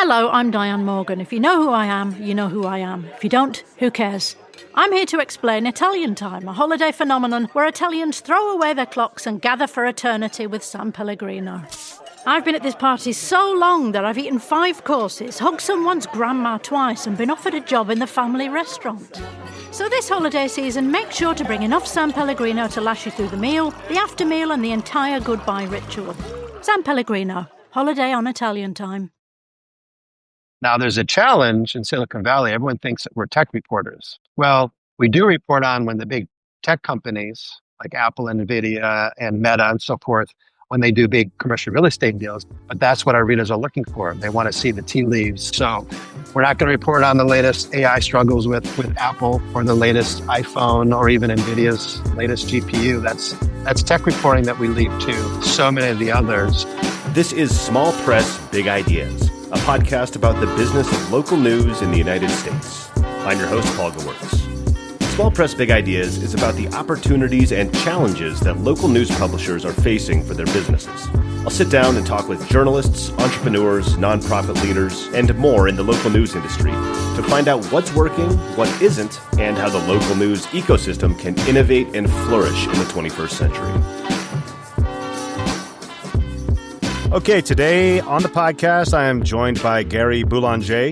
Hello, I'm Diane Morgan. If you know who I am, you know who I am. If you don't, who cares? I'm here to explain Italian Time, a holiday phenomenon where Italians throw away their clocks and gather for eternity with San Pellegrino. I've been at this party so long that I've eaten 5 courses, hugged someone's grandma twice, and been offered a job in the family restaurant. So this holiday season, make sure to bring enough San Pellegrino to last you through the meal, the after meal, and the entire goodbye ritual. San Pellegrino, holiday on Italian Time. Now, there's a challenge in Silicon Valley. Everyone thinks that we're tech reporters. Well, we do report on when the big tech companies like Apple and NVIDIA and Meta and so forth, when they do big commercial real estate deals. But that's what our readers are looking for. They want to see the tea leaves. So we're not going to report on the latest AI struggles with Apple or the latest iPhone or even NVIDIA's latest GPU. That's tech reporting that we leave to so many of the others. This is Small Press, Big Ideas, a podcast about the business of local news in the United States. I'm your host, Paul Gewertz. Small Press, Big Ideas is about the opportunities and challenges that local news publishers are facing for their businesses. I'll sit down and talk with journalists, entrepreneurs, nonprofit leaders, and more in the local news industry to find out what's working, what isn't, and how the local news ecosystem can innovate and flourish in the 21st century. Okay, today on the podcast, I am joined by Gary Boulanger.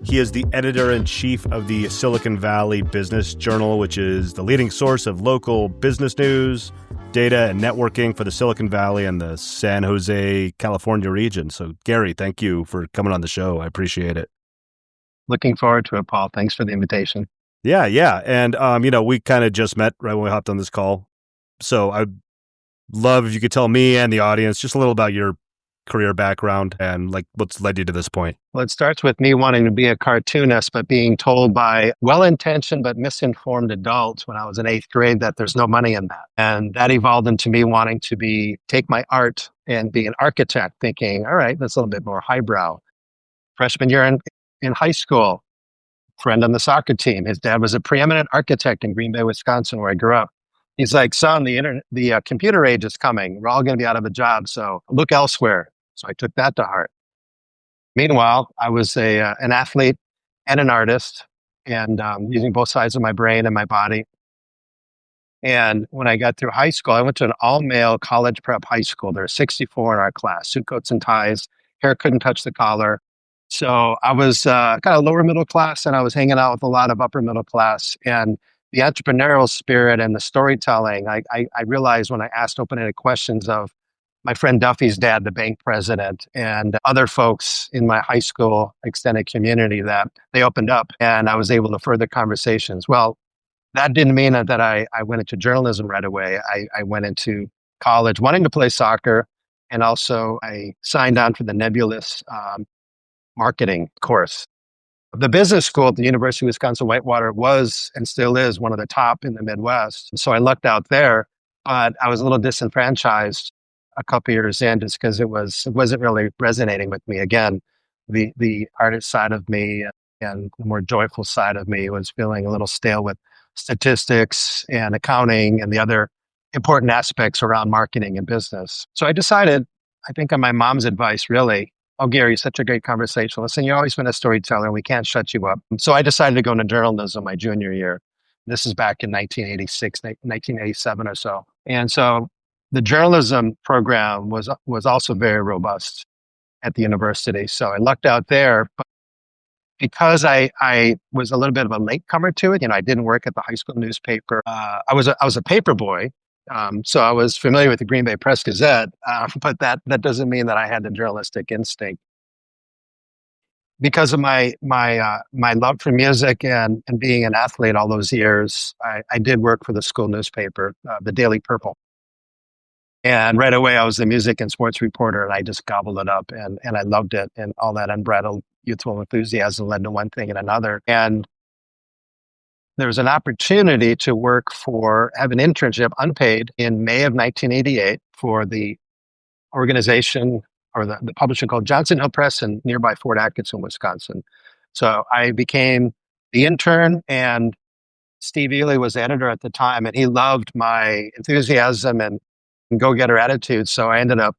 He is the editor-in-chief of the Silicon Valley Business Journal, which is the leading source of local business news, data, and networking for the Silicon Valley and the San Jose, California region. So, Gary, thank you for coming on the show. I appreciate it. Looking forward to it, Paul. Thanks for the invitation. Yeah. And, we kind of just met right when we hopped on this call. So I'd love if you could tell me and the audience just a little about your career background and what's led you to this point. Well, it starts with me wanting to be a cartoonist, but being told by well-intentioned but misinformed adults when I was in 8th grade that there's no money in that. And that evolved into me wanting to take my art and be an architect, thinking, all right, that's a little bit more highbrow. Freshman year in high school, friend on the soccer team, his dad was a preeminent architect in Green Bay, Wisconsin, where I grew up. He's like, son, the computer age is coming. We're all going to be out of a job, so look elsewhere. So I took that to heart. Meanwhile, I was an athlete and an artist, and using both sides of my brain and my body. And when I got through high school, I went to an all-male college prep high school. There were 64 in our class, suit coats and ties, hair couldn't touch the collar. So I was kind of lower middle class, and I was hanging out with a lot of upper middle class. And the entrepreneurial spirit and the storytelling, I realized when I asked open-ended questions of my friend Duffy's dad, the bank president, and other folks in my high school extended community, that they opened up and I was able to further conversations. Well, that didn't mean that I went into journalism right away. I went into college wanting to play soccer, and also I signed on for the nebulous marketing course. The business school at the University of Wisconsin-Whitewater was and still is one of the top in the Midwest. So I lucked out there, but I was a little disenfranchised a couple years in just because it wasn't really resonating with me. Again, the artist side of me and the more joyful side of me was feeling a little stale with statistics and accounting and the other important aspects around marketing and business. So I decided, I think on my mom's advice, really, oh, Gary, such a great conversation. Listen, you've always been a storyteller and we can't shut you up. So I decided to go into journalism my junior year. This is back in 1986, 1987 or so. And so the journalism program was also very robust at the university. So I lucked out there. But because I was a little bit of a latecomer to it, I didn't work at the high school newspaper. I was a paper boy. So I was familiar with the Green Bay Press-Gazette, but that doesn't mean that I had the journalistic instinct. Because of my love for music and being an athlete all those years, I did work for the school newspaper, the Daily Purple. And right away, I was the music and sports reporter, and I just gobbled it up, and I loved it, and all that unbridled youthful enthusiasm led to one thing and another. And there was an opportunity to have an internship unpaid in May of 1988 for the organization or the publisher called Johnson Hill Press in nearby Fort Atkinson, Wisconsin. So I became the intern, and Steve Ely was the editor at the time, and he loved my enthusiasm and go-getter attitude. So I ended up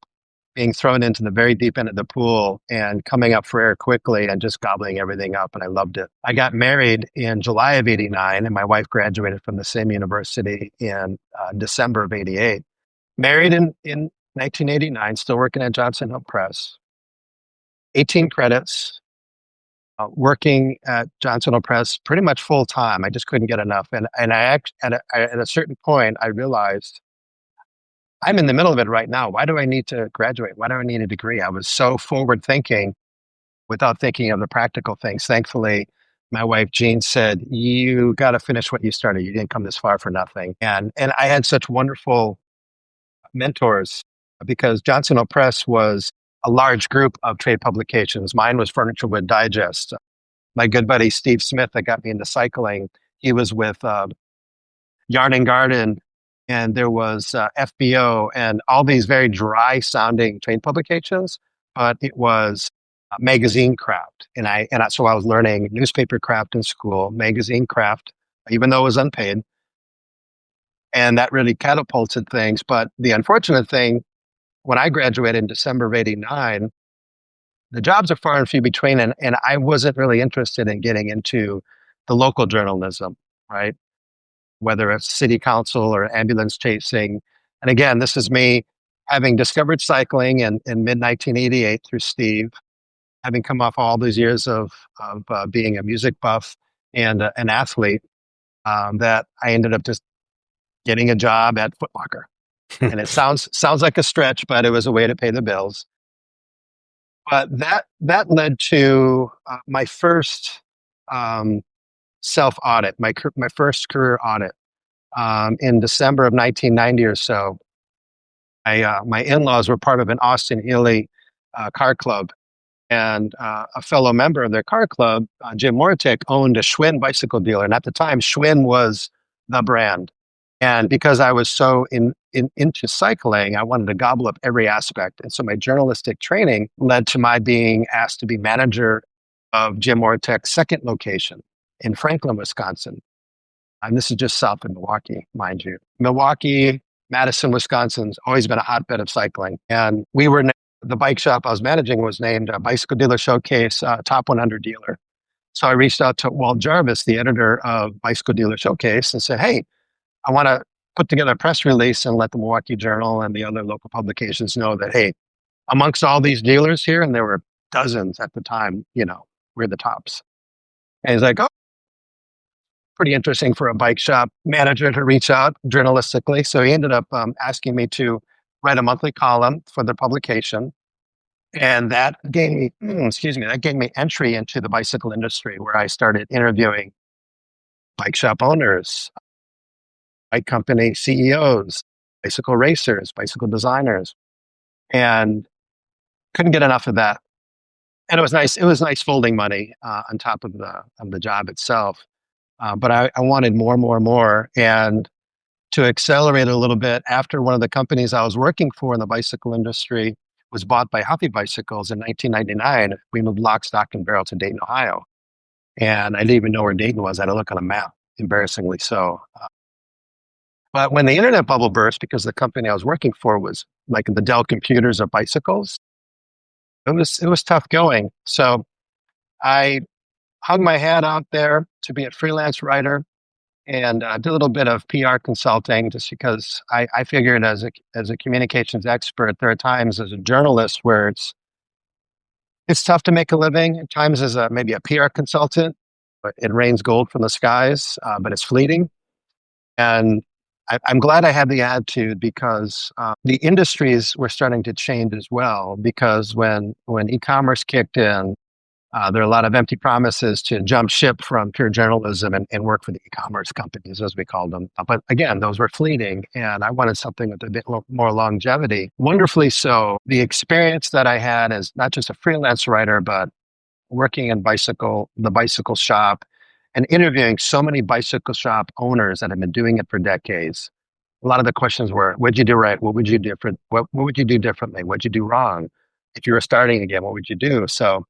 being thrown into the very deep end of the pool and coming up for air quickly and just gobbling everything up. And I loved it. I got married in July of 89, and my wife graduated from the same university in December of 88. Married in 1989, still working at Johnson Hill Press. 18 credits, working at Johnson Hill Press pretty much full time. I just couldn't get enough. And at a certain point, I realized I'm in the middle of it right now. Why do I need to graduate? Why do I need a degree? I was so forward thinking without thinking of the practical things. Thankfully, my wife, Jean, said, you got to finish what you started. You didn't come this far for nothing. And I had such wonderful mentors because Johnson Hill Press was a large group of trade publications. Mine was Furniture Wood Digest. My good buddy, Steve Smith, that got me into cycling, he was with Yarn and Garden, and there was FBO and all these very dry sounding trade publications, but it was magazine craft. So I was learning newspaper craft in school, magazine craft, even though it was unpaid. And that really catapulted things. But the unfortunate thing, when I graduated in December of 89, the jobs are far and few between. And I wasn't really interested in getting into the local journalism, right? Whether it's city council or ambulance chasing. And again, this is me having discovered cycling in mid-1988 through Steve, having come off all these years of being a music buff and an athlete, that I ended up just getting a job at Foot Locker. And it sounds like a stretch, but it was a way to pay the bills. But that led to my first self-audit, my first career audit. In December of 1990 or so, my in-laws were part of an Austin Ely car club. And a fellow member of their car club, Jim Moritek, owned a Schwinn bicycle dealer. And at the time, Schwinn was the brand. And because I was so into cycling, I wanted to gobble up every aspect. And so my journalistic training led to my being asked to be manager of Jim Moritek's second location in Franklin, Wisconsin. And this is just south of Milwaukee, mind you. Milwaukee, Madison, Wisconsin's always been a hotbed of cycling. And the bike shop I was managing was named Bicycle Dealer Showcase Top 100 Dealer. So I reached out to Walt Jarvis, the editor of Bicycle Dealer Showcase, and said, hey, I want to put together a press release and let the Milwaukee Journal and the other local publications know that, hey, amongst all these dealers here, and there were dozens at the time, we're the tops. And he's like, oh, pretty interesting for a bike shop manager to reach out journalistically. So he ended up asking me to write a monthly column for the publication. And that gave me, entry into the bicycle industry, where I started interviewing bike shop owners, bike company CEOs, bicycle racers, bicycle designers, and couldn't get enough of that. And it was nice. It was nice folding money on top of the job itself. But I wanted more. And to accelerate a little bit, after one of the companies I was working for in the bicycle industry was bought by Huffy Bicycles in 1999, we moved lock, stock, and barrel to Dayton, Ohio. And I didn't even know where Dayton was. I had to look on a map, embarrassingly so. But when the internet bubble burst, because the company I was working for was like the Dell Computers of bicycles, it was tough going. So I hung my hat out there to be a freelance writer and did a little bit of PR consulting, just because I figured as a communications expert, there are times as a journalist where it's tough to make a living. At times as maybe a PR consultant, but it rains gold from the skies, but it's fleeting. And I'm glad I had the attitude, because the industries were starting to change as well. Because when e-commerce kicked in, there are a lot of empty promises to jump ship from pure journalism and work for the e-commerce companies, as we called them. But again, those were fleeting, and I wanted something with a bit more longevity. Wonderfully so, the experience that I had as not just a freelance writer, but working in the bicycle shop and interviewing so many bicycle shop owners that have been doing it for decades. A lot of the questions were, what'd you do right? What would you do different? What would you do differently? What'd you do wrong? If you were starting again, what would you do? So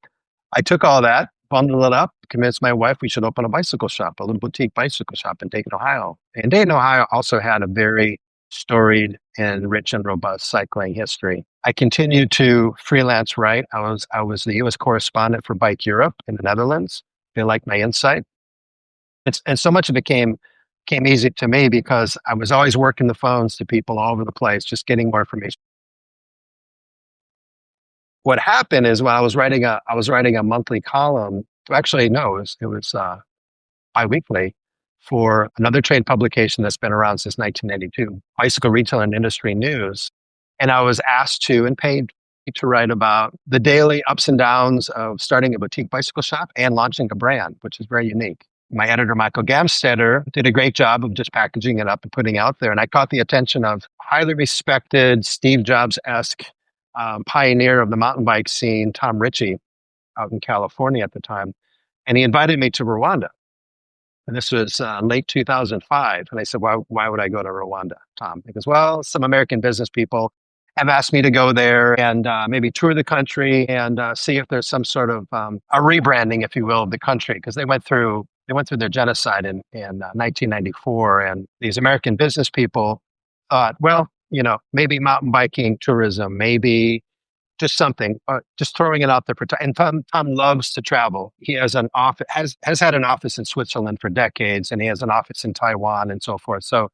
I took all that, bundled it up, convinced my wife we should open a bicycle shop, a little boutique bicycle shop in Dayton, Ohio. And Dayton, Ohio also had a very storied and rich and robust cycling history. I continued to freelance write. I was the U.S. correspondent for Bike Europe in the Netherlands. They liked my insight. And so much of it came easy to me because I was always working the phones to people all over the place, just getting more information. What happened is when I was writing a monthly column. Actually, no, it was biweekly for another trade publication that's been around since 1992, Bicycle Retail and Industry News. And I was asked to and paid to write about the daily ups and downs of starting a boutique bicycle shop and launching a brand, which is very unique. My editor, Michael Gamstetter, did a great job of just packaging it up and putting it out there. And I caught the attention of highly respected Steve Jobs-esque pioneer of the mountain bike scene, Tom Ritchie, out in California at the time. And he invited me to Rwanda. And this was late 2005. And I said, why would I go to Rwanda, Tom? He goes, well, some American business people have asked me to go there and maybe tour the country and see if there's some sort of a rebranding, if you will, of the country. Because they went through their genocide in 1994. And these American business people thought, well, maybe mountain biking tourism, maybe just something, just throwing it out there. And Tom loves to travel. He has an office, has had an office in Switzerland for decades, and he has an office in Taiwan and so forth. So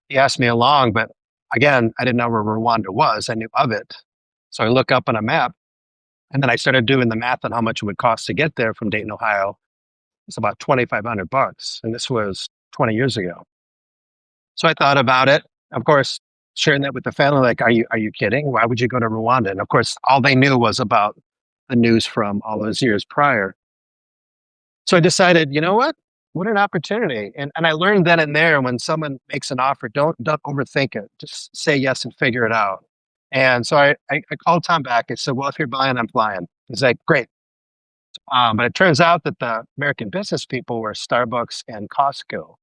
he asked me along, but again, I didn't know where Rwanda was. I knew of it. So I look up on a map, and then I started doing the math on how much it would cost to get there from Dayton, Ohio. It's about $2,500, and this was 20 years ago. So I thought about it. Of course, sharing that with the family, like, are you kidding? Why would you go to Rwanda? And of course, all they knew was about the news from all those years prior. So I decided, you know what? What an opportunity. And I learned then and there, when someone makes an offer, don't overthink it. Just say yes and figure it out. And so I called Tom back. I said, well, if you're buying, I'm flying. He's like, great. But it turns out that the American business people were Starbucks and Costco.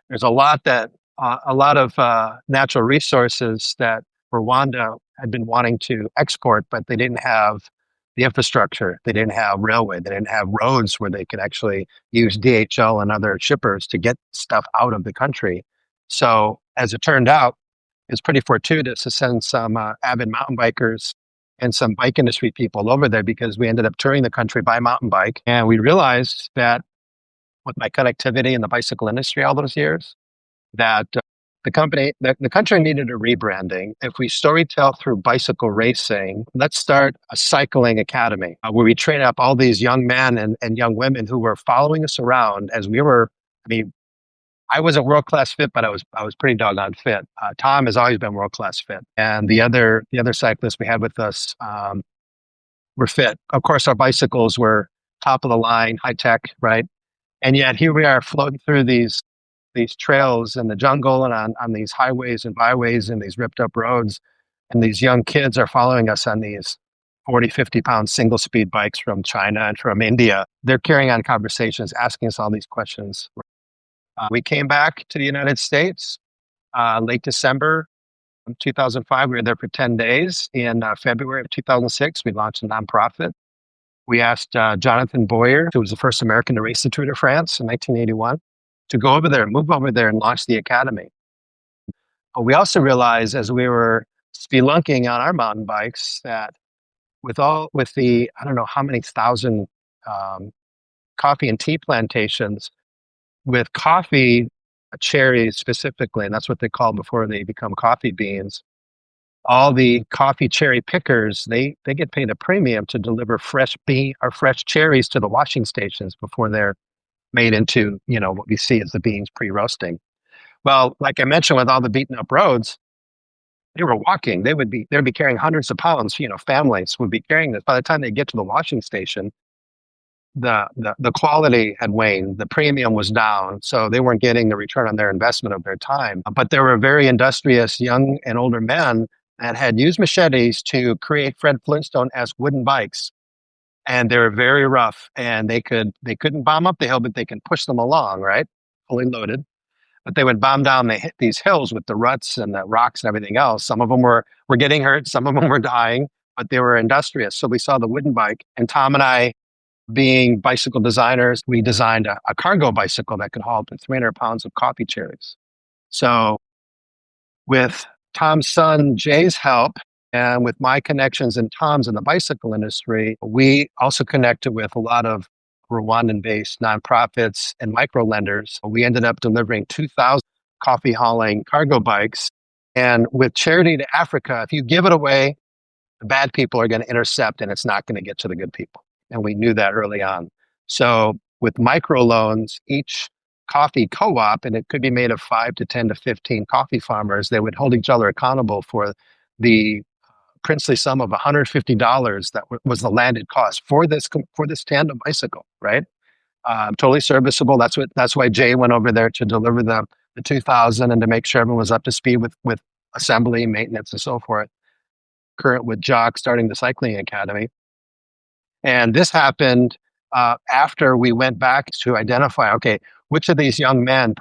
There's a lot of natural resources that Rwanda had been wanting to export, but they didn't have the infrastructure. They didn't have railway. They didn't have roads where they could actually use DHL and other shippers to get stuff out of the country. So as it turned out, it's pretty fortuitous to send some avid mountain bikers and some bike industry people over there, because we ended up touring the country by mountain bike. And we realized that with my connectivity in the bicycle industry all those years, that the country needed a rebranding. If we storytell through bicycle racing, let's start a cycling academy where we train up all these young men and young women who were following us around as we were. I mean, I wasn't world-class fit, but I was pretty doggone fit. Tom has always been world-class fit. And the other cyclists we had with us were fit. Of course, our bicycles were top of the line, high tech, right? And yet here we are floating through these trails in the jungle and on these highways and byways and these ripped up roads. And these young kids are following us on these 40, 50-pound single speed bikes from China and from India. They're carrying on conversations, asking us all these questions. We came back to the United States late December of 2005. We were there for 10 days. In February of 2006, we launched a nonprofit. We asked Jonathan Boyer, who was the first American to race the Tour de France in 1981, to go over there, move over there and launch the academy. But we also realized as we were spelunking on our mountain bikes that with the, I don't know how many thousand coffee and tea plantations, with coffee cherries specifically, and that's what they call before they become coffee beans, all the coffee cherry pickers, they get paid a premium to deliver fresh cherries to the washing stations before they're made into, what we see as the beans pre-roasting. Well, like I mentioned, with all the beaten up roads, they were walking. They'd be carrying hundreds of pounds. Families would be carrying this. By the time they get to the washing station, the quality had waned. The premium was down, so they weren't getting the return on their investment of their time. But there were very industrious young and older men that had used machetes to create Fred Flintstone-esque wooden bikes. And they were very rough, and they couldn't bomb up the hill, but they can push them along, right? Fully loaded. But they would bomb down, they hit these hills with the ruts and the rocks and everything else. Some of them were getting hurt, some of them were dying, but they were industrious. So we saw the wooden bike, and Tom and I, being bicycle designers, we designed a cargo bicycle that could haul up to 300 pounds of coffee cherries. So with Tom's son, Jay's help, and with my connections and Tom's in the bicycle industry, we also connected with a lot of Rwandan-based nonprofits and micro lenders. We ended up delivering 2,000 coffee hauling cargo bikes. And with Charity to Africa, if you give it away, the bad people are going to intercept and it's not going to get to the good people. And we knew that early on. So with microloans, each coffee co-op, and it could be made of 5 to 10 to 15 coffee farmers, they would hold each other accountable for the princely sum of $150 that was the landed cost for this tandem bicycle, right? Totally serviceable. That's why Jay went over there to deliver the 2,000 and to make sure everyone was up to speed with assembly, maintenance, and so forth. Current with Jock starting the cycling academy. And this happened after we went back to identify, okay, which of these young men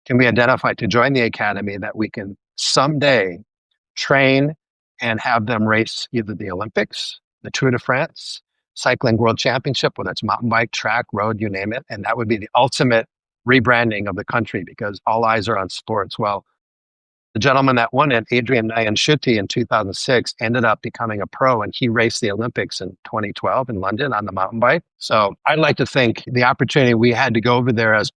can we identify to join the academy that we can someday train and have them race either the Olympics, the Tour de France, Cycling World Championship, whether it's mountain bike, track, road, you name it. And that would be the ultimate rebranding of the country because all eyes are on sports. Well, the gentleman that won it, Adrian Nyanshuti in 2006, ended up becoming a pro, and he raced the Olympics in 2012 in London on the mountain bike. So I'd like to think the opportunity we had to go over there as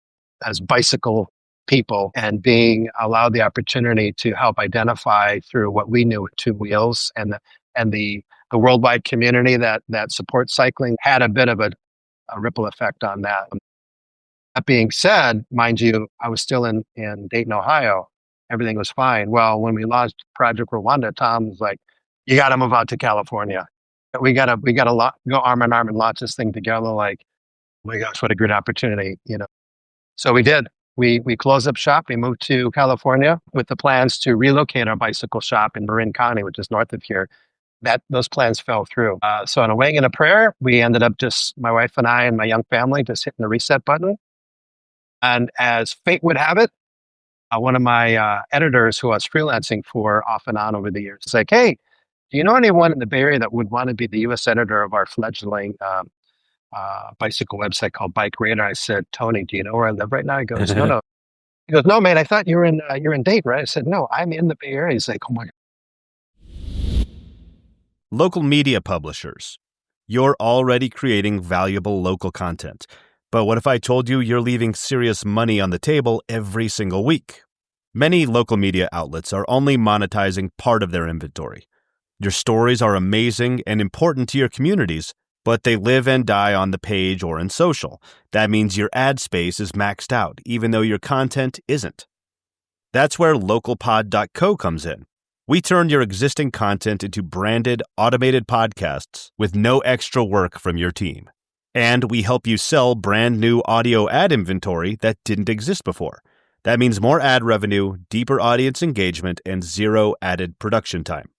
bicycle people and being allowed the opportunity to help identify through what we knew with two wheels and the worldwide community that supports cycling had a bit of a ripple effect on that. That being said, mind you, I was still in Dayton, Ohio. Everything was fine. Well, when we launched Project Rwanda, Tom was like, "You got to move out to California. We got to go arm in arm and launch this thing together." Like, oh my gosh, what a great opportunity, you know. So we did. We closed up shop. We moved to California with the plans to relocate our bicycle shop in Marin County, which is north of here. Those plans fell through. So on a weighing and a prayer, we ended up just, my wife and I and my young family, just hitting the reset button. And as fate would have it, one of my editors who I was freelancing for off and on over the years is like, "Hey, do you know anyone in the Bay Area that would want to be the U.S. editor of our fledgling bicycle website called Bike Radar?" I said, "Tony, do you know where I live right now?" He goes, No. He goes, "No, man, I thought you're in Dayton, right?" I said, "No, I'm in the Bay Area." He's like, "Oh my God." Local media publishers. You're already creating valuable local content. But what if I told you you're leaving serious money on the table every single week? Many local media outlets are only monetizing part of their inventory. Your stories are amazing and important to your communities, but they live and die on the page or in social. That means your ad space is maxed out, even though your content isn't. That's where localpod.co comes in. We turn your existing content into branded, automated podcasts with no extra work from your team. And we help you sell brand new audio ad inventory that didn't exist before. That means more ad revenue, deeper audience engagement, and zero added production time.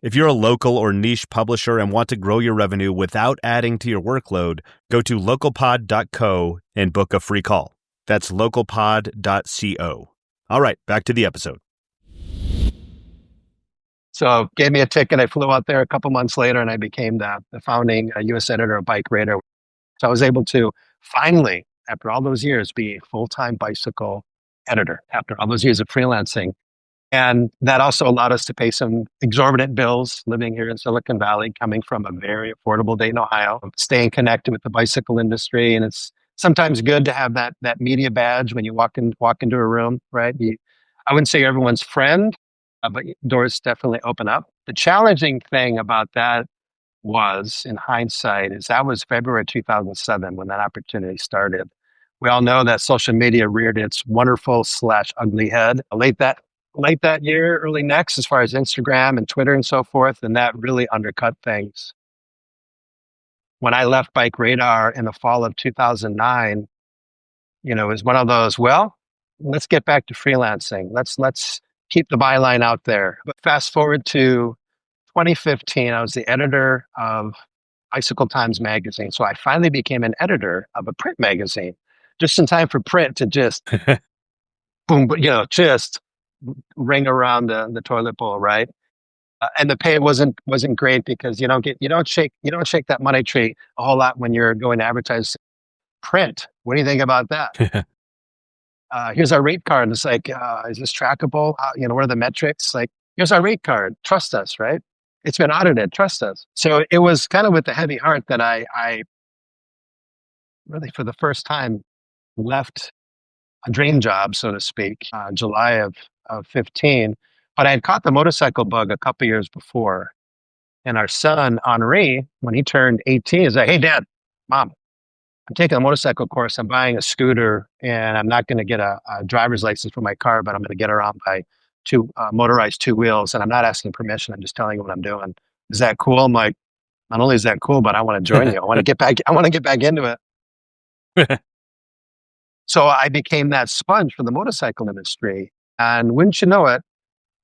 If you're a local or niche publisher and want to grow your revenue without adding to your workload, go to localpod.co and book a free call. That's localpod.co. All right, back to the episode. So gave me a ticket. I flew out there a couple months later, and I became the founding U.S. editor of Bike Radar. So I was able to finally, after all those years, be a full-time bicycle editor after all those years of freelancing. And that also allowed us to pay some exorbitant bills living here in Silicon Valley, coming from a very affordable Dayton, Ohio, staying connected with the bicycle industry. And it's sometimes good to have that media badge when you walk into a room, right? I wouldn't say everyone's friend, but doors definitely open up. The challenging thing about that was, in hindsight, is that was February 2007 when that opportunity started. We all know that social media reared its wonderful/ugly head late that year, early next, as far as Instagram and Twitter and so forth, and that really undercut things. When I left Bike Radar in the fall of 2009, it was one of those, well, let's get back to freelancing. Let's keep the byline out there. But fast forward to 2015, I was the editor of Bicycle Times magazine. So I finally became an editor of a print magazine, just in time for print to just boom, just ring around the toilet bowl, right? And the pay wasn't great because you don't shake that money tree a whole lot when you're going to advertise print. What do you think about that? here's our rate card. And it's like, is this trackable? What are the metrics? Like, here's our rate card. Trust us, right? It's been audited. Trust us. So it was kind of with a heavy heart that I really, for the first time, left a dream job, so to speak, July of 15. But I had caught the motorcycle bug a couple years before. And our son, Henri, when he turned 18, is like, hey, Dad, Mom, I'm taking a motorcycle course. I'm buying a scooter, and I'm not going to get a driver's license for my car, but I'm going to get around by motorized two wheels. And I'm not asking permission. I'm just telling you what I'm doing. Is that cool? I'm like, not only is that cool, but I want to join you. I want to get back. I want to get back into it. So I became that sponge for the motorcycle industry. And wouldn't you know it,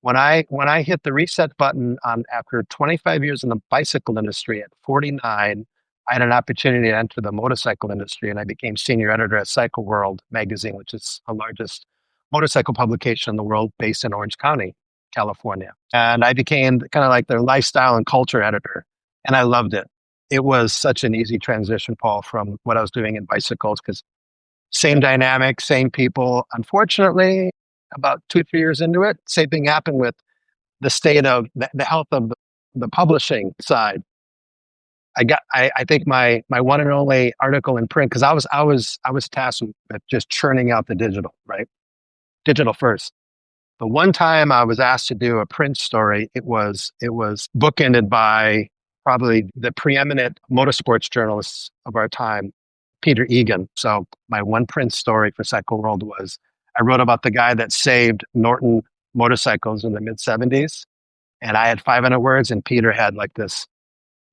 when I hit the reset button after 25 years in the bicycle industry at 49, I had an opportunity to enter the motorcycle industry, and I became senior editor at Cycle World magazine, which is the largest motorcycle publication in the world, based in Orange County, California. And I became kind of like their lifestyle and culture editor, and I loved it. It was such an easy transition, Paul, from what I was doing in bicycles, because same dynamic, same people. Unfortunately, about 2-3 years into it, same thing happened with the state of the health of the publishing side. I think my one and only article in print, because I was tasked with just churning out the digital, right? Digital first. The one time I was asked to do a print story, it was bookended by probably the preeminent motorsports journalists of our time, Peter Egan. So my one print story for Cycle World was, I wrote about the guy that saved Norton motorcycles in the mid-70s. And I had 500 words, and Peter had like this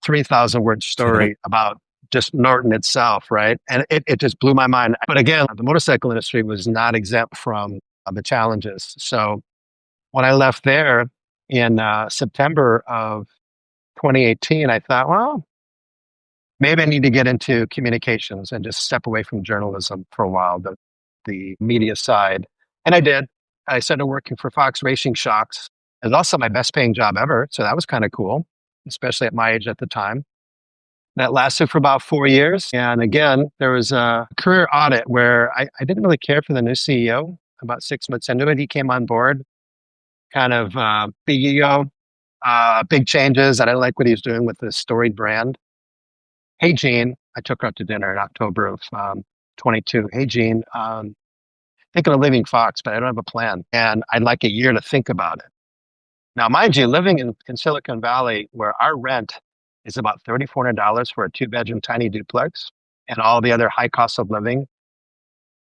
3,000 word story about just Norton itself, right? And it just blew my mind. But again, the motorcycle industry was not exempt from the challenges. So when I left there in September of 2018, I thought, well, maybe I need to get into communications and just step away from journalism for a while, the media side. And I did. I started working for Fox Racing Shocks. It was also my best paying job ever. So that was kind of cool, especially at my age at the time. That lasted for about 4 years. And again, there was a career audit where I didn't really care for the new CEO. About 6 months into it, he came on board, kind of big ego, big changes. I didn't like what he was doing with the storied brand. Hey, Gene, I took her out to dinner in October of 22. Hey, Gene, thinking of leaving Fox, but I don't have a plan. And I'd like a year to think about it. Now, mind you, living in Silicon Valley, where our rent is about $3,400 for a 2-bedroom tiny duplex and all the other high costs of living.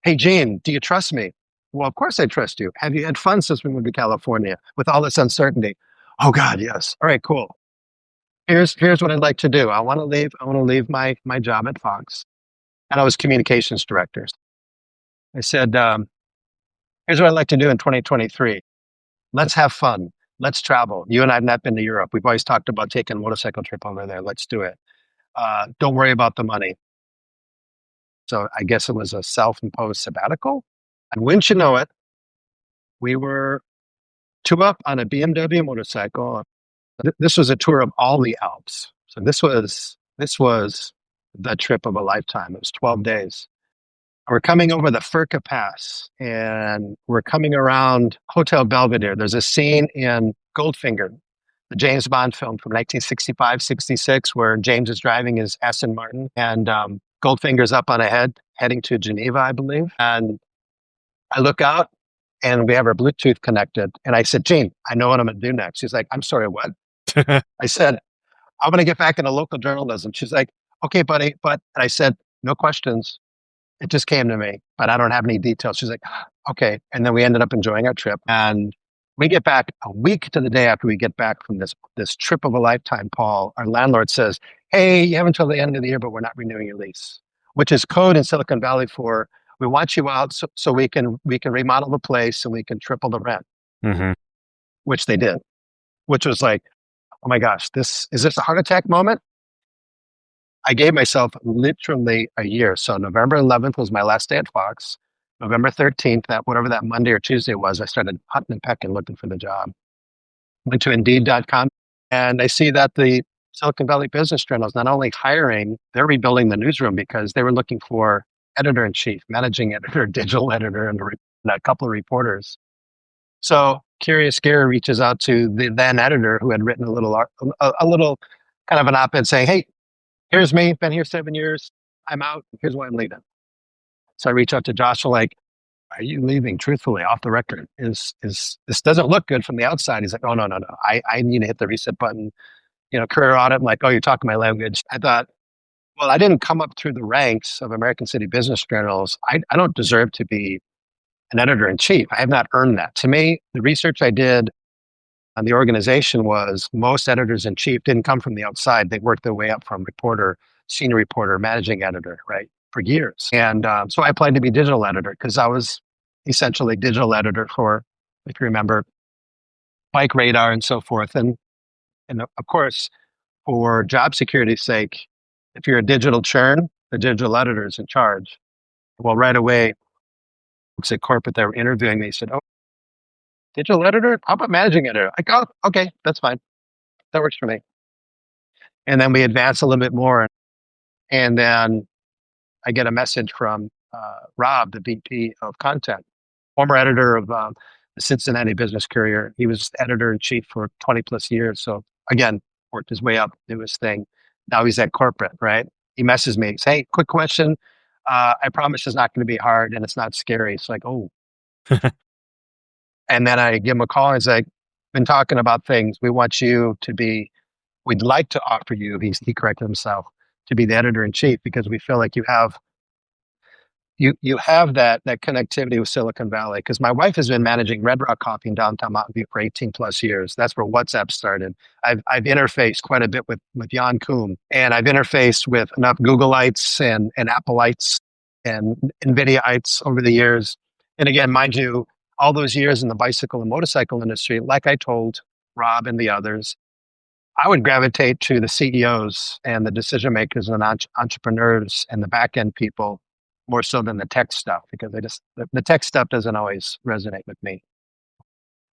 Hey, Gene, do you trust me? Well, of course I trust you. Have you had fun since we moved to California with all this uncertainty? Oh, God, yes. All right, cool. Here's what I'd like to do. I want to leave my job at Fox. And I was communications director. I said, here's what I'd like to do in 2023. Let's have fun. Let's travel. You and I have not been to Europe. We've always talked about taking a motorcycle trip over there. Let's do it. Don't worry about the money. So I guess it was a self-imposed sabbatical. And wouldn't you know it, we were 2 up on a BMW motorcycle. This was a tour of all the Alps. So this was the trip of a lifetime. It was 12 days. We're coming over the Furka Pass, and we're coming around Hotel Belvedere. There's a scene in Goldfinger, the James Bond film from 1965, 66, where James is driving his Aston Martin, and Goldfinger's up on ahead, heading to Geneva, I believe. And I look out, and we have our Bluetooth connected. And I said, Gene, I know what I'm going to do next. She's like, I'm sorry, what? I said, I'm going to get back into local journalism. She's like, okay, buddy. And I said, no questions. It just came to me, but I don't have any details. She's like, okay. And then we ended up enjoying our trip. And we get back a week to the day after we get back from this trip of a lifetime, Paul. Our landlord says, hey, you have until the end of the year, but we're not renewing your lease, which is code in Silicon Valley for, we want you out so we can remodel the place and we can triple the rent, which they did, which was like, oh my gosh, is this a heart attack moment? I gave myself literally a year. So November 11th was my last day at Fox. November 13th, whatever that Monday or Tuesday was, I started hunting and pecking looking for the job. Went to Indeed.com, and I see that the Silicon Valley Business Journal is not only hiring, they're rebuilding the newsroom because they were looking for editor-in-chief, managing editor, digital editor, and and a couple of reporters. So Curious Gary reaches out to the then editor who had written a little kind of an op-ed saying, "Hey, here's me, been here 7 years. I'm out. Here's why I'm leaving." So I reach out to Joshua, like, "Are you leaving truthfully off the record? Is this doesn't look good from the outside?" He's like, "Oh, no. I need to hit the reset button. Career audit." I'm like, "Oh, you're talking my language." I thought, well, I didn't come up through the ranks of American City Business Journals. I don't deserve to be an editor in chief. I have not earned that. To me, the research I did on the organization was most editors in chief didn't come from the outside. They worked their way up from reporter, senior reporter, managing editor, right, for years. And so I applied to be digital editor because I was essentially digital editor for, if you remember, Bike Radar and so forth. And of course, for job security's sake, if you're a digital churn, the digital editor is in charge. Well, right away, folks at corporate that were interviewing me said, "Oh, digital editor? How about managing editor?" I go, "Oh, okay, that's fine. That works for me." And then we advance a little bit more. And then I get a message from Rob, the VP of content, former editor of the Cincinnati Business Courier. He was editor in chief for 20 plus years. So again, worked his way up, do his thing. Now he's at corporate, right? He messages me, says, "Hey, quick question. I promise it's not going to be hard and it's not scary." It's like, oh. And then I give him a call and he's like, "Been talking about things. We'd like to offer you," he corrected himself, "to be the editor in chief because we feel like you have that connectivity with Silicon Valley." Because my wife has been managing Red Rock Coffee in downtown Mountain View for 18 plus years. That's where WhatsApp started. I've interfaced quite a bit with Jan Koum, and I've interfaced with enough Googleites and Appleites and NVIDIAites over the years. And again, mind you, all those years in the bicycle and motorcycle industry, like I told Rob and the others, I would gravitate to the CEOs and the decision makers and entrepreneurs and the back end people more so than the tech stuff, because the tech stuff doesn't always resonate with me.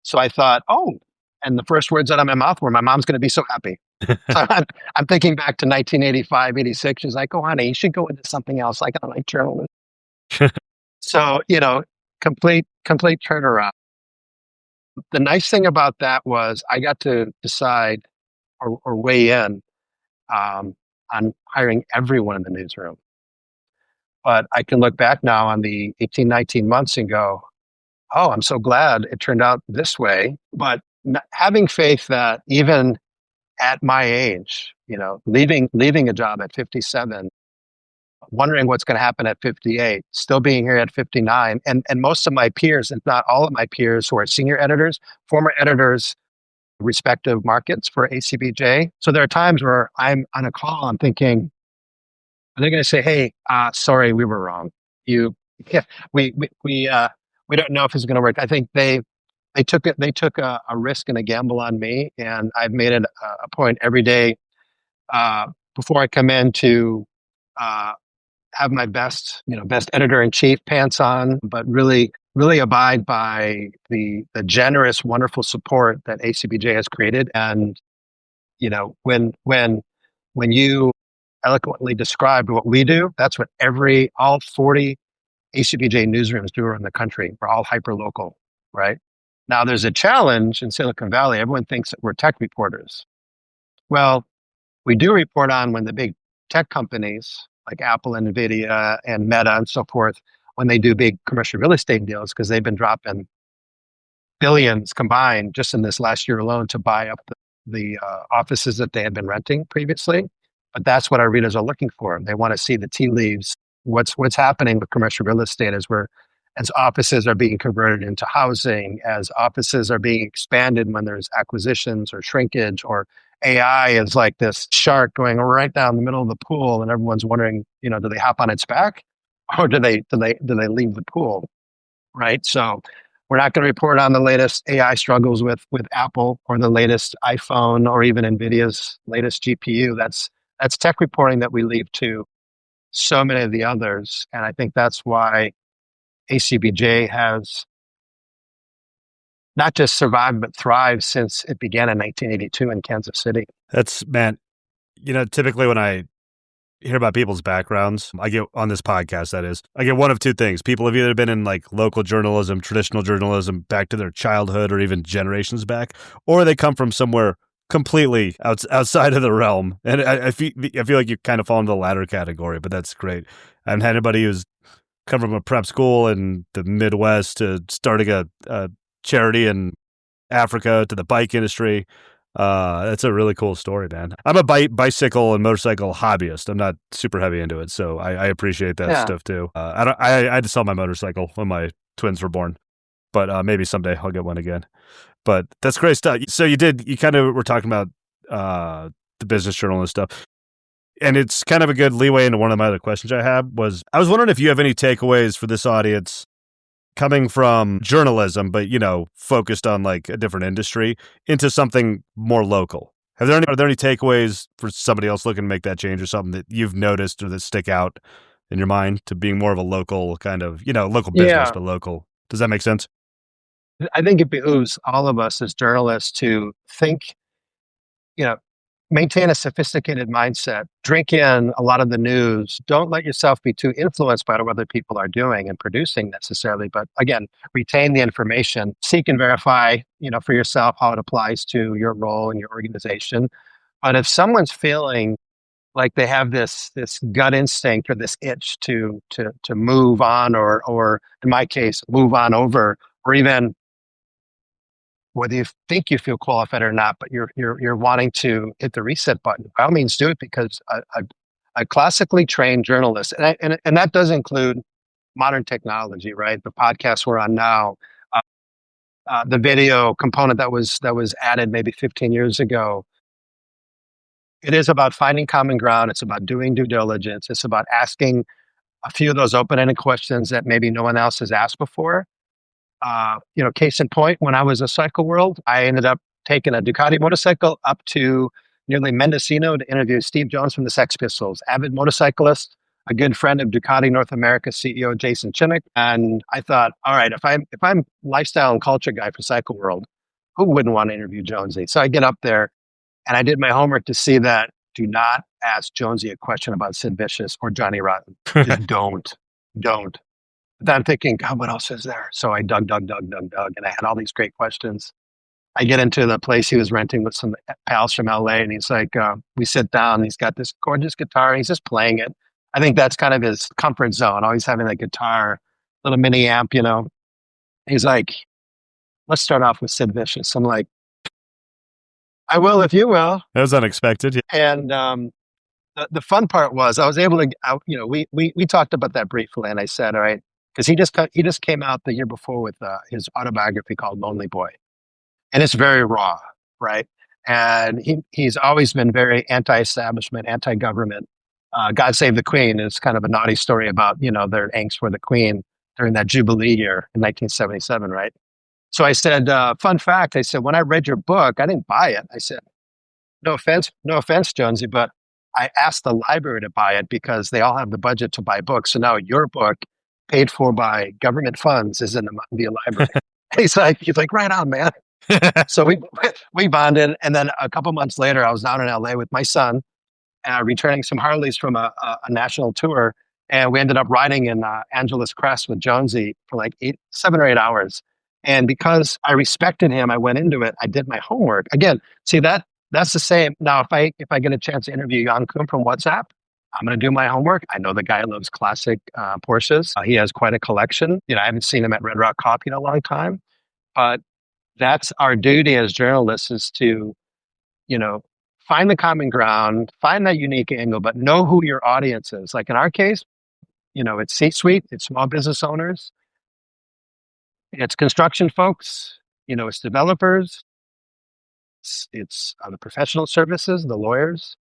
So I thought, oh, and the first words out of my mouth were, "My mom's going to be so happy." So I'm thinking back to 1985, 86. She's like, "Oh, honey, you should go into something else. Like, I don't like journalism." So, complete turnaround. The nice thing about that was I got to decide or weigh in on hiring everyone in the newsroom. But I can look back now on the 18, 19 months and go, oh, I'm so glad it turned out this way. But having faith that even at my age, leaving a job at 57, wondering what's going to happen at 58, still being here at 59, and most of my peers, if not all of my peers who are senior editors, former editors, respective markets for ACBJ. So there are times where I'm on a call, I'm thinking, are they going to say, "Hey, sorry, we were wrong. We don't know if it's going to work." I think they took a risk and a gamble on me, and I've made it a point every day before I come in to have my best editor in chief pants on, but really abide by the generous, wonderful support that ACBJ has created. And when you eloquently described what we do, that's what all 40 ACBJ newsrooms do around the country. We're all hyper local, right? Now there's a challenge in Silicon Valley. Everyone thinks that we're tech reporters. Well, we do report on when the big tech companies like Apple and NVIDIA and Meta and so forth, when they do big commercial real estate deals, because they've been dropping billions combined just in this last year alone to buy up the offices that they had been renting previously. But that's what our readers are looking for. They want to see the tea leaves, what's happening with commercial real estate as offices are being converted into housing, as offices are being expanded when there's acquisitions or shrinkage, or AI is like this shark going right down the middle of the pool, and everyone's wondering, do they hop on its back, or do they leave the pool, right? So we're not going to report on the latest AI struggles with Apple or the latest iPhone or even NVIDIA's latest GPU. That's tech reporting that we leave to so many of the others. And I think that's why ACBJ has not just survived, but thrived since it began in 1982 in Kansas City. That's, man, typically when I hear about people's backgrounds. I get on this podcast, that is, I get one of two things. People have either been in like local journalism, traditional journalism, back to their childhood or even generations back, or they come from somewhere completely outside of the realm. And I feel like you kind of fall into the latter category, but that's great. I haven't had anybody who's come from a prep school in the Midwest to starting a charity in Africa to the bike industry. That's a really cool story, man. I'm a bicycle and motorcycle hobbyist. I'm not super heavy into it, so I appreciate that stuff too. I had to sell my motorcycle when my twins were born, but maybe someday I'll get one again. But that's great stuff. So you kind of were talking about the business journal and stuff, and it's kind of a good leeway into one of my other questions I was wondering if you have any takeaways for this audience coming from journalism, but, focused on like a different industry into something more local. Are there any takeaways for somebody else looking to make that change or something that you've noticed or that stick out in your mind to being more of a local kind of, local business, but local? Does that make sense? I think it behooves all of us as journalists to think, maintain a sophisticated mindset, drink in a lot of the news. Don't let yourself be too influenced by what other people are doing and producing necessarily. But again, retain the information, seek and verify, for yourself how it applies to your role in your organization. But if someone's feeling like they have this gut instinct or this itch to move on, or in my case, move on over, or even whether you think you feel qualified or not, but you're wanting to hit the reset button, by all means do it, because a classically trained journalist, and that does include modern technology, right? The podcast we're on now, the video component that was added maybe 15 years ago. It is about finding common ground. It's about doing due diligence. It's about asking a few of those open-ended questions that maybe no one else has asked before. Case in point, when I was at Cycle World, I ended up taking a Ducati motorcycle up to nearly Mendocino to interview Steve Jones from the Sex Pistols, avid motorcyclist, a good friend of Ducati North America CEO Jason Chimmick. And I thought, all right, if I'm lifestyle and culture guy for Cycle World, who wouldn't want to interview Jonesy? So I get up there and I did my homework to see that do not ask Jonesy a question about Sid Vicious or Johnny Rotten. Just don't. Then I'm thinking, God, what else is there? So I dug, and I had all these great questions. I get into the place he was renting with some pals from LA, and he's like, we sit down, and he's got this gorgeous guitar, and he's just playing it. I think that's kind of his comfort zone, always having that guitar, little mini amp, He's like, let's start off with Sid Vicious. I'm like, I will if you will. That was unexpected. And the fun part was I was able to, we talked about that briefly, and I said, all right, because he just came out the year before with his autobiography called Lonely Boy, and it's very raw, right? And he's always been very anti-establishment, anti-government. God Save the Queen is kind of a naughty story about their angst for the Queen during that Jubilee year in 1977, right? So I said, fun fact. I said, when I read your book, I didn't buy it. I said, no offense, Jonesy, but I asked the library to buy it because they all have the budget to buy books. So now your book, paid for by government funds, is in the Mountain View Library. He's like, right on, man. So we bonded, and then a couple months later, I was down in LA with my son, returning some Harleys from a national tour, and we ended up riding in Angeles Crest with Jonesy for like 7 or 8 hours. And because I respected him, I went into it. I did my homework. Again, see that's the same. Now, if I get a chance to interview Jan Kuhn from WhatsApp, I'm going to do my homework. I know the guy loves classic Porsches. He has quite a collection. I haven't seen him at Red Rock Coffee in a long time, but that's our duty as journalists, is to, find the common ground, find that unique angle, but know who your audience is. Like in our case, it's C-suite, it's small business owners, it's construction folks, it's developers, it's the professional services, the lawyers.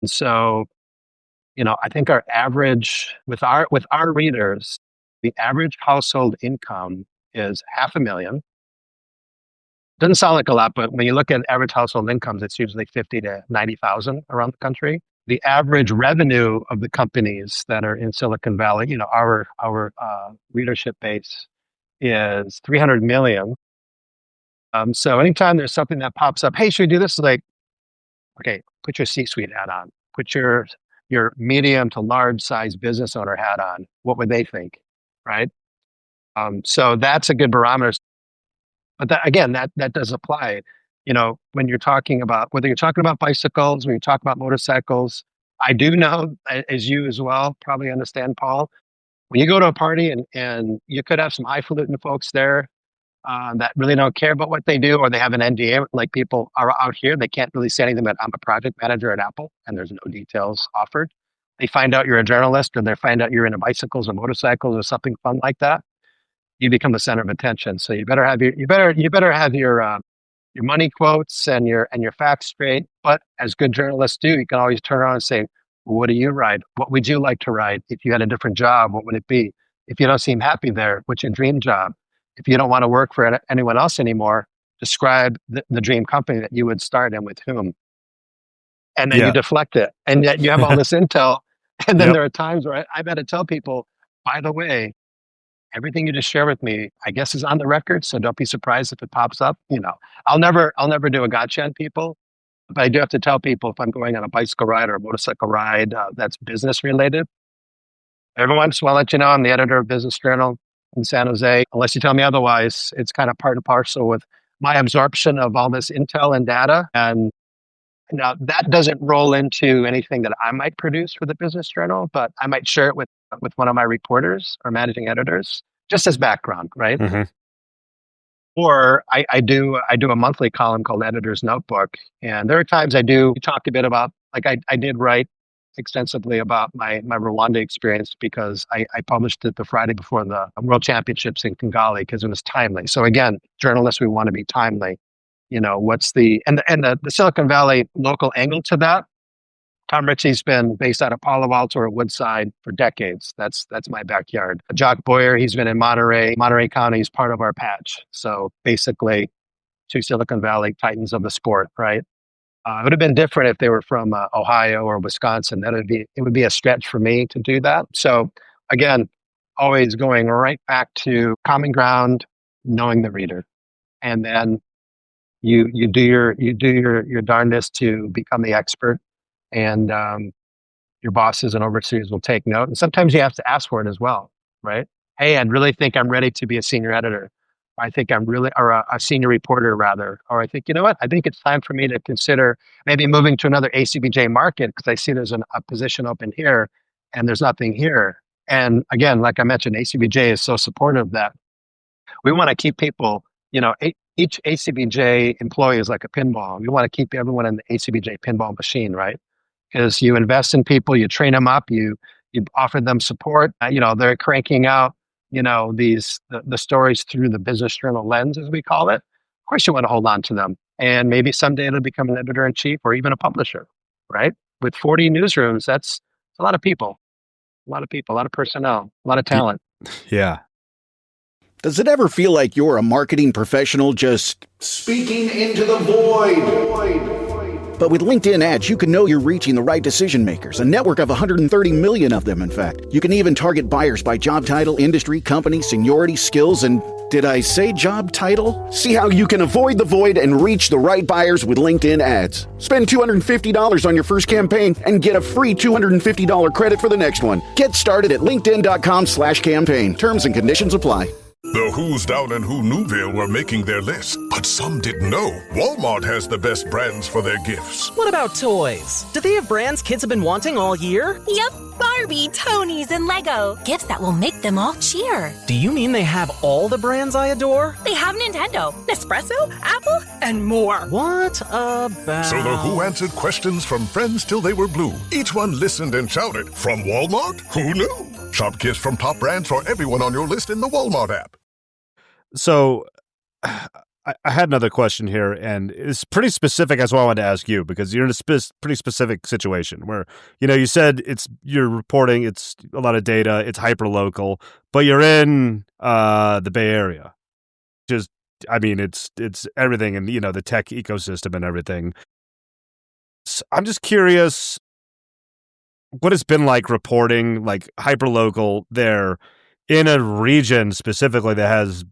And so, I think our average with our readers, the average household income is $500,000. Doesn't sound like a lot, but when you look at average household incomes, it's usually 50 to 90,000 around the country. The average revenue of the companies that are in Silicon Valley, our readership base is 300 million. So anytime there's something that pops up, hey, should we do this? Like, okay, put your C-suite hat on, put your your medium to large size business owner hat on, what would they think, right? So that's a good barometer. But that does apply. When you're talking about whether you're talking about bicycles, when you talk about motorcycles, I do know, as you as well probably understand, Paul, when you go to a party and you could have some highfalutin folks there that really don't care about what they do, or they have an NDA, like people are out here. They can't really say anything, but I'm a project manager at Apple, and there's no details offered. They find out you're a journalist, or they find out you're into bicycles or motorcycles or something fun like that. You become the center of attention. So you better have your money quotes and your facts straight. But as good journalists do, you can always turn around and say, well, what do you ride? What would you like to ride? If you had a different job, what would it be? If you don't seem happy there, what's your dream job? If you don't want to work for anyone else anymore, describe the dream company that you would start and with whom. And then you deflect it. And yet you have all this intel. And then there are times where I've had to tell people, by the way, everything you just share with me, I guess, is on the record. So don't be surprised if it pops up. I'll never do a gotcha on people, but I do have to tell people if I'm going on a bicycle ride or a motorcycle ride that's business related. Every once in a while, I'll let you know I'm the editor of Business Journal in San Jose. Unless you tell me otherwise, it's kind of part and parcel with my absorption of all this intel and data. And now that doesn't roll into anything that I might produce for the Business Journal, but I might share it with one of my reporters or managing editors, just as background, right? Mm-hmm. Or I do a monthly column called Editor's Notebook, and there are times I do talk a bit about, like I did write extensively about my Rwanda experience, because I published it the Friday before the World Championships in Kigali, because it was timely. So again, journalists, we want to be timely. What's the Silicon Valley local angle to that? Tom Ritchie's been based out of Palo Alto or Woodside for decades. That's my backyard. Jock Boyer, he's been in Monterey. Monterey County is part of our patch. So basically, two Silicon Valley titans of the sport, right? It would have been different if they were from Ohio or Wisconsin. It would be a stretch for me to do that. So again, always going right back to common ground, knowing the reader, and then you do your darndest to become the expert, and your bosses and overseers will take note. And sometimes you have to ask for it as well, right? Hey, I'd really think I'm ready to be a senior editor. I think I'm really, or a senior reporter rather. Or I think, you know what? I think it's time for me to consider maybe moving to another ACBJ market, because I see there's a position open here and there's nothing here. And again, like I mentioned, ACBJ is so supportive that we want to keep people, each ACBJ employee is like a pinball. We want to keep everyone in the ACBJ pinball machine, right? Because you invest in people, you train them up, you offer them support. They're cranking out, the stories through the Business Journal lens, as we call it. Of course, you want to hold on to them, and maybe someday it'll become an editor in chief or even a publisher, right? With 40 newsrooms, that's a lot of people, a lot of personnel, a lot of talent. Yeah. Does it ever feel like you're a marketing professional just speaking into the void? But with LinkedIn ads, you can know you're reaching the right decision makers, a network of 130 million of them, in fact. You can even target buyers by job title, industry, company, seniority, skills, and did I say job title? See how you can avoid the void and reach the right buyers with LinkedIn ads. Spend $250 on your first campaign and get a free $250 credit for the next one. Get started at linkedin.com/campaign. Terms and conditions apply. The who's down in Who Newville were making their list, but some didn't know Walmart has the best brands for their gifts. What about toys? Do they have brands kids have been wanting all year? Yep, Barbie, Tony's, and Lego. Gifts that will make them all cheer. Do you mean they have all the brands I adore? They have Nintendo, Nespresso, Apple, and more. What about... So the Who answered questions from friends till they were blue. Each one listened and shouted, from Walmart? Who knew? Shop gifts from top brands for everyone on your list in the Walmart app. So I had another question here, and it's pretty specific. That's why I wanted to ask you, because you're in a pretty specific situation where, you said you're reporting, it's a lot of data, it's hyper local, but you're in the Bay Area. Just, it's everything, and the tech ecosystem and everything. So I'm just curious what it's been like reporting like hyper local there in a region specifically that has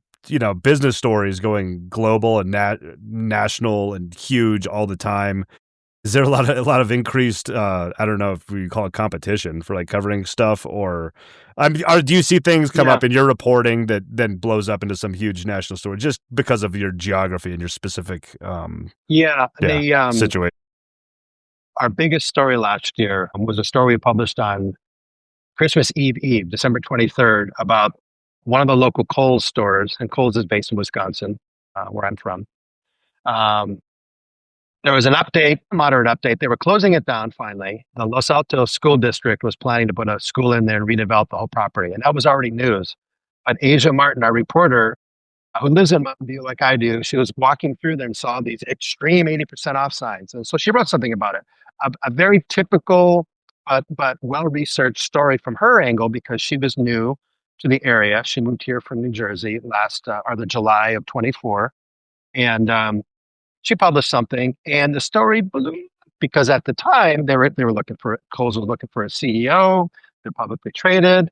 business stories going global and national and huge all the time. Is there a lot of increased, I don't know if we call it competition for like covering stuff, or do you see things come up in your reporting that then blows up into some huge national story just because of your geography and your specific situation? Our biggest story last year was a story we published on Christmas Eve, December 23rd, about one of the local Kohl's stores, and Kohl's is based in Wisconsin, where I'm from. There was an update, a moderate update. They were closing it down finally. The Los Altos School District was planning to put a school in there and redevelop the whole property, and that was already news. But Asia Martin, our reporter, who lives in Mountain View like I do, she was walking through there and saw these extreme 80% off signs. And so she wrote something about it. A very typical but well-researched story from her angle, because she was new to the area. She moved here from New Jersey the July of 24. And she published something, and the story blew because at the time they were looking for, Kohl's was looking for a CEO. They're publicly traded.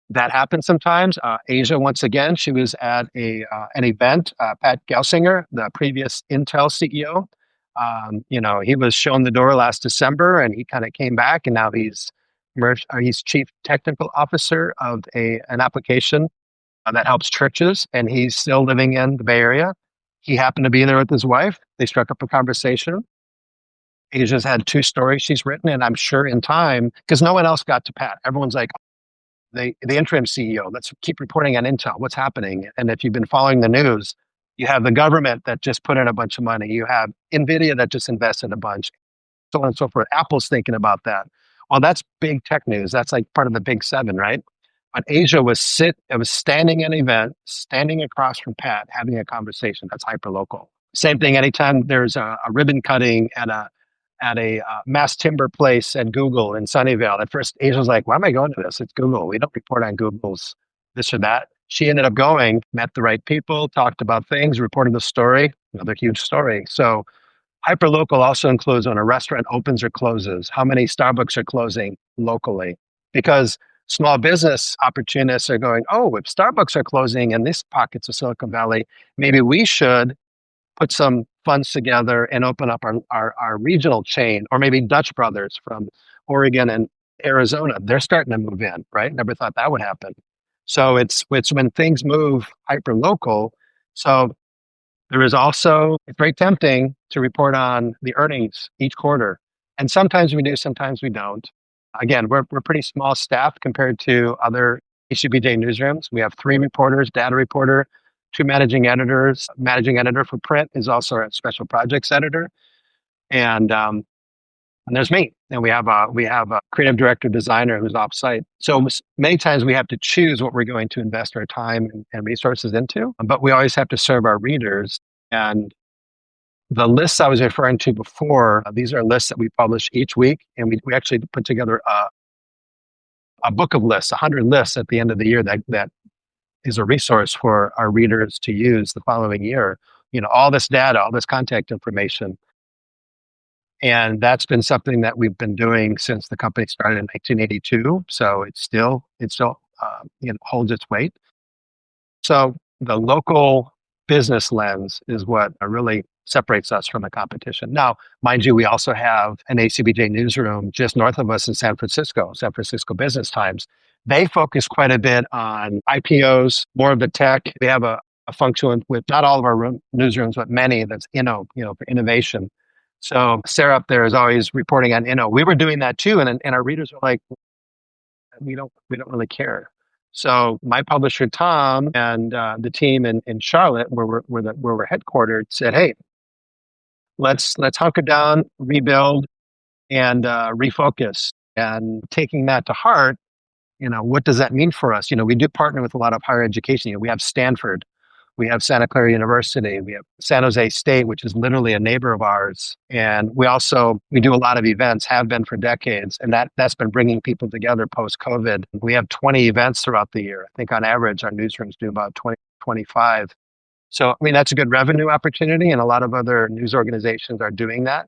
That happens sometimes. Asia, once again, she was at an event. Pat Gelsinger, the previous Intel CEO, he was shown the door last December, and he kind of came back, and now he's chief technical officer of an application that helps churches, and he's still living in the Bay Area. He happened to be there with his wife. They struck up a conversation. Asia's had 2 stories she's written, and I'm sure in time, because no one else got to Pat. Everyone's like, the interim CEO, let's keep reporting on Intel, what's happening. And if you've been following the news, you have the government that just put in a bunch of money. You have NVIDIA that just invested a bunch, so on and so forth. Apple's thinking about that. Well, that's big tech news. That's like part of the big 7, right? But Asia was standing at an event, standing across from Pat, having a conversation. That's hyperlocal. Same thing anytime there's a ribbon cutting at a mass timber place at Google in Sunnyvale. At first, Asia's like, why am I going to this? It's Google. We don't report on Google's this or that. She ended up going, met the right people, talked about things, reported the story, another huge story. So hyperlocal also includes when a restaurant opens or closes, how many Starbucks are closing locally. Because small business opportunists are going, oh, if Starbucks are closing in these pockets of Silicon Valley, maybe we should put some funds together and open up our regional chain, or maybe Dutch Brothers from Oregon and Arizona. They're starting to move in, right? Never thought that would happen. So it's when things move hyper local. So there is also, it's very tempting to report on the earnings each quarter. And sometimes we do, sometimes we don't. Again, we're pretty small staff compared to other HCBJ newsrooms. We have 3 reporters, data reporter, 2 managing editors. Managing editor for print is also a special projects editor. And there's me. And we have a creative director designer who's offsite. So many times we have to choose what we're going to invest our time and resources into, but we always have to serve our readers. And the lists I was referring to before, these are lists that we publish each week. And we actually put together a book of lists, 100 lists at the end of the year that is a resource for our readers to use the following year. All this data, all this contact information. And that's been something that we've been doing since the company started in 1982. So it still holds its weight. So the local business lens is what really separates us from the competition. Now, mind you, we also have an ACBJ newsroom just north of us in San Francisco Business Times. They focus quite a bit on IPOs, more of the tech. We have a function with not all of our newsrooms, but many that's for innovation. So Sarah up there is always reporting on Inno. We were doing that too, and our readers were like, we don't really care. So my publisher Tom and the team in Charlotte, where we're headquartered, said, hey, let's hunker down, rebuild, and refocus. And taking that to heart, what does that mean for us? We do partner with a lot of higher education. We have Stanford. We have Santa Clara University. We have San Jose State, which is literally a neighbor of ours. And we do a lot of events, have been for decades. And that's been bringing people together post-COVID. We have 20 events throughout the year. I think on average, our newsrooms do about 20, 25. So, that's a good revenue opportunity. And a lot of other news organizations are doing that.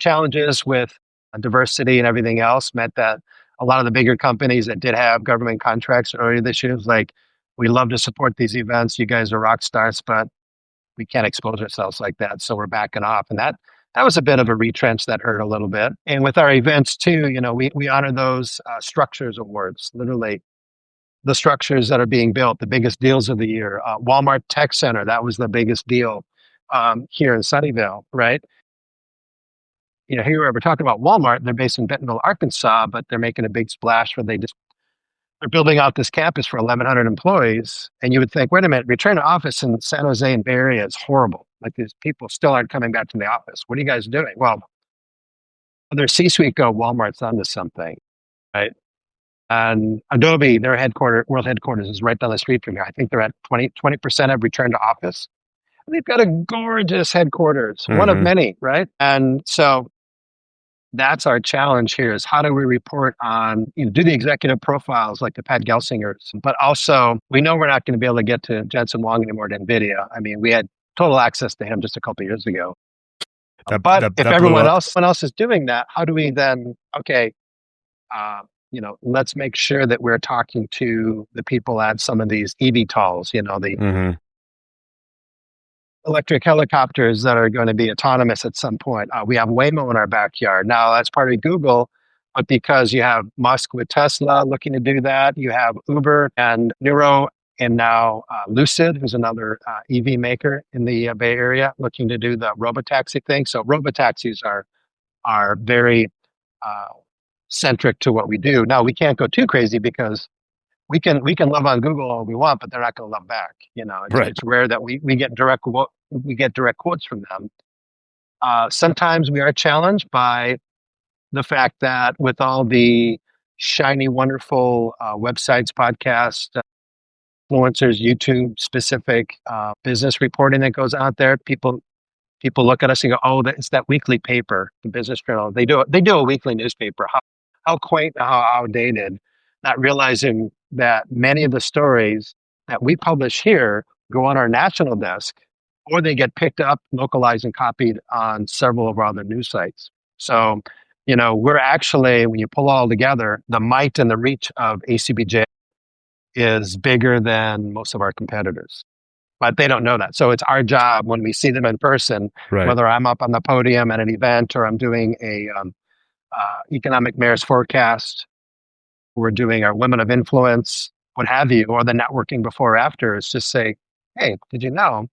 Challenges with diversity and everything else meant that a lot of the bigger companies that did have government contracts earlier this year was like, we love to support these events. You guys are rock stars, but we can't expose ourselves like that. So we're backing off. And that was a bit of a retrench that hurt a little bit. And with our events too, we honor those structures awards, literally the structures that are being built, the biggest deals of the year. Walmart Tech Center, that was the biggest deal here in Sunnyvale, right? Here we're talking about Walmart. They're based in Bentonville, Arkansas, but they're making a big splash where they're building out this campus for 1,100 employees. And you would think, wait a minute, return to office in San Jose and Bay Area is horrible. Like these people still aren't coming back to the office. What are you guys doing? Well, their C-suite go, Walmart's onto something, right? And Adobe, their world headquarters is right down the street from here. I think they're at 20% have returned to office. And they've got a gorgeous headquarters, one of many, right? And so that's our challenge here is how do we report on, do the executive profiles like the Pat Gelsingers, but also we know we're not going to be able to get to Jensen Huang anymore at NVIDIA. I mean, we had total access to him just a couple of years ago. But if everyone else is doing that, how do we then, let's make sure that we're talking to the people at some of these eVTOLs, the electric helicopters that are going to be autonomous at some point. We have Waymo in our backyard. Now, that's part of Google, but because you have Musk with Tesla looking to do that, you have Uber and Nuro, and now Lucid, who's another EV maker in the Bay Area, looking to do the robotaxi thing. So robotaxis are very centric to what we do. Now, we can't go too crazy because we can love on Google all we want, but they're not going to love back. It's rare that we get direct quotes from them. Sometimes we are challenged by the fact that with all the shiny, wonderful websites, podcasts, influencers, YouTube specific business reporting that goes out there, people look at us and go, "Oh, it's that weekly paper, the Business Journal. They do a weekly newspaper. How quaint, how outdated." Not realizing that many of the stories that we publish here go on our national desk, or they get picked up, localized, and copied on several of our other news sites. So, we're actually, when you pull all together, the might and the reach of ACBJ is bigger than most of our competitors. But they don't know that. So it's our job when we see them in person, whether I'm up on the podium at an event or I'm doing a economic mayor's forecast, we're doing our women of influence, what have you, or the networking before or after, is just say, "Hey, did you know?"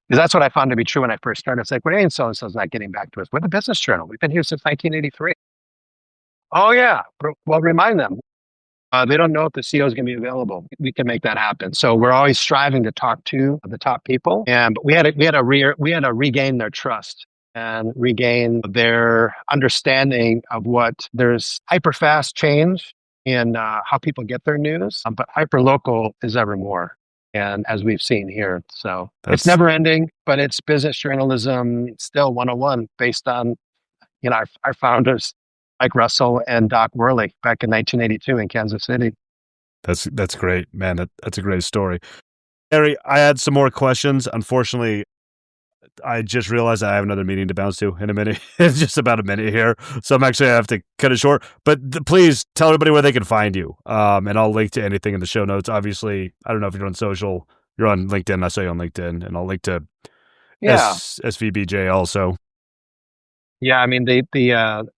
Because that's what I found to be true when I first started. It's like, "What do you mean so-and-so's not getting back to us? We're the Business Journal. We've been here since 1983. "Oh, yeah. Well, remind them. They don't know if the CEO is going to be available. We can make that happen." So we're always striving to talk to the top people, but we had to regain their trust and regain their understanding of what there's hyper fast change in how people get their news, but hyper local is ever more. And as we've seen here, so it's never ending, but it's business journalism. It's still 101 based on our founders, Mike Russell and Doc Worley, back in 1982 in Kansas City. That's great, man. That's a great story. Gary, I had some more questions. Unfortunately, I just realized I have another meeting to bounce to in a minute. It's just about a minute here. So I have to cut it short. But please tell everybody where they can find you. And I'll link to anything in the show notes. Obviously, I don't know if you're on social. You're on LinkedIn. I saw you on LinkedIn. And I'll link to SVBJ also. Yeah, I mean, the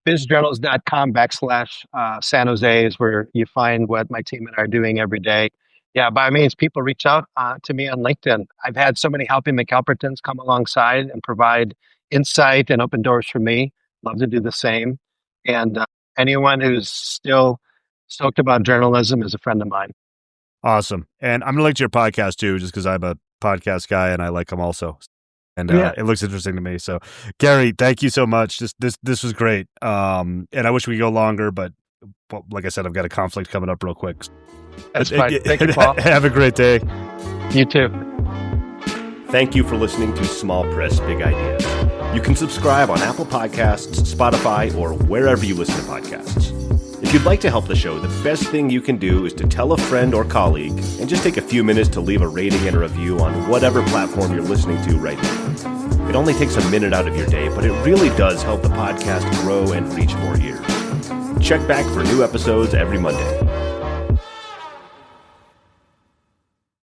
bizjournals.com/San Jose is where you find what my team and I are doing every day. Yeah, by all means, people reach out to me on LinkedIn. I've had so many helping McAlpertons come alongside and provide insight and open doors for me. Love to do the same. And anyone who's still stoked about journalism is a friend of mine. Awesome. And I'm going to link to your podcast too, just because I'm a podcast guy and I like them also. And it looks interesting to me. So, Gary, thank you so much. This was great. And I wish we could go longer, but like I said, I've got a conflict coming up real quick. That's fine. Thank you, Paul. Have a great day. You too. Thank you for listening to Small Press Big Ideas. You can subscribe on Apple Podcasts, Spotify, or wherever you listen to podcasts. If you'd like to help the show, the best thing you can do is to tell a friend or colleague and just take a few minutes to leave a rating and a review on whatever platform you're listening to right now. It only takes a minute out of your day, but it really does help the podcast grow and reach more ears. Check back for new episodes every Monday.